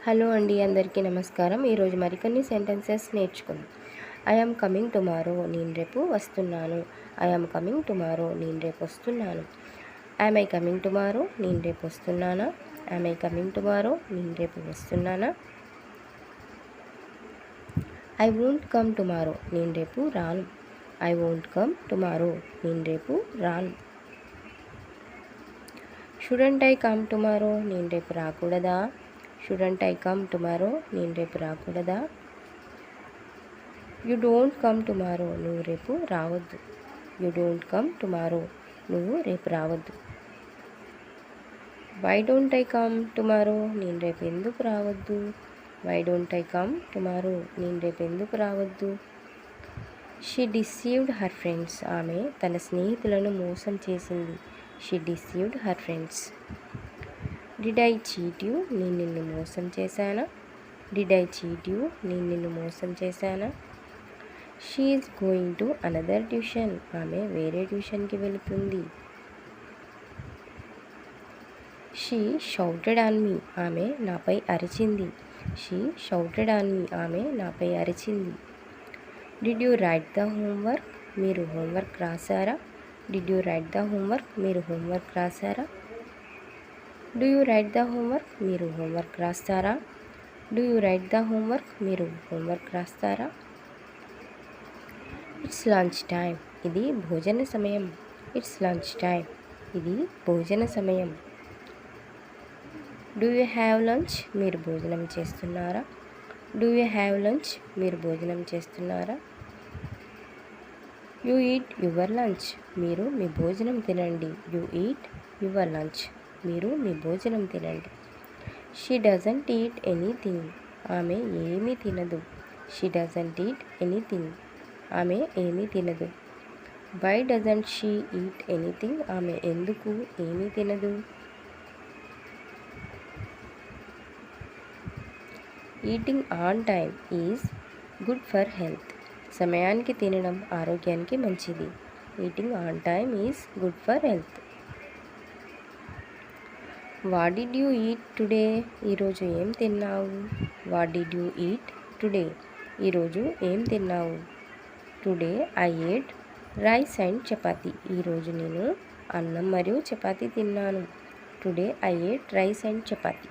Hello అండి, అందరికీ నమస్కారం. ఈరోజు మరికొన్ని సెంటెన్సెస్ నేర్చుకుందాం. ఐ యామ్ కమింగ్ టుమారో, నేను రేపు వస్తున్నాను. ఐ యామ్ కమింగ్ టుమారో, నేను రేపు వస్తున్నాను. యామ్ ఐ కమింగ్ టుమారో, నేను రేపు వస్తున్నానా? యామ్ ఐ కమింగ్ టుమారో, నేను రేపు వస్తున్నానా? ఐ వోంట్ కమ్ టుమారో, నేను రేపు రాను. ఐ వోంట్ కమ్ టుమారో, నేను రేపు రాను. షుడంట్ ఐ కమ్ టుమారో, నేను రేపు రాకూడదా? షుడంట్ ఐ కమ్ టుమారో, నేను రేపు రాకూడదా? యు డోంట్ కమ్ టుమారో, నువ్వు రేపు రావద్దు. యు డోంట్ కమ్ టుమారో, నువ్వు రేపు రావద్దు. Why don't I come tomorrow, నేను రేపు ఎందుకు రావద్దు? Why don't I come tomorrow, నేను రేపు ఎందుకు రావద్దు? షీ డిసీవ్డ్ హర్ ఫ్రెండ్స్, ఆమె తన స్నేహితులను మోసం చేసింది. She deceived her friends. Did I cheat you, నేను నిన్ను మోసం చేశానా? డిడ్ ఐ చీట్ యూ, నేను నిన్ను మోసం చేశానా? She is going to another tuition, ఆమె వేరే ట్యూషన్కి వెళుతుంది. షీ షౌటెడ్ ఆన్ మీ, ఆమె నాపై అరిచింది. షీ షౌటెడ్ ఆన్ మీ, ఆమె నాపై అరిచింది. Did you write the homework, మీరు హోంవర్క్ రాశారా? Did you write the homework, మీరు హోంవర్క్ రాశారా? Do you write the homework, మీరు హోంవర్క్ రాస్తారా? Do you write the homework, మీరు హోంవర్క్ రాస్తారా? ఇట్స్ లంచ్ టైం, ఇది భోజన సమయం. ఇట్స్ లంచ్ టైం, ఇది భోజన సమయం. డూ యూ హ్యావ్ లంచ్, మీరు భోజనం చేస్తున్నారా? డూ యూ హ్యావ్ లంచ్, మీరు భోజనం చేస్తున్నారా? యూ ఈట్ యువర్ లంచ్, మీరు మీ భోజనం తినండి. యూ ఈట్ యువర్ లంచ్, మీరు మీ భోజనం తినండి. షీ డజంట్ ఈట్ ఎనీథింగ్, ఆమె ఏమీ తినదు. షీ డజంట్ ఈట్ ఎనీథింగ్, ఆమె ఏమీ తినదు. Why doesn't she eat anything, ఆమె ఎందుకు ఏమీ తినదు? Eating on time is good for health, సమయానికి తినడం ఆరోగ్యానికి మంచిది. Eating on time is good for health. What did you eat today, ఈరోజు ఏం తిన్నావు? What did you eat today, ఈరోజు ఏం తిన్నావు? Today I ate rice and chapati, ఈరోజు నేను అన్నం మరియు చపాతీ తిన్నాను. Today I ate rice and chapati.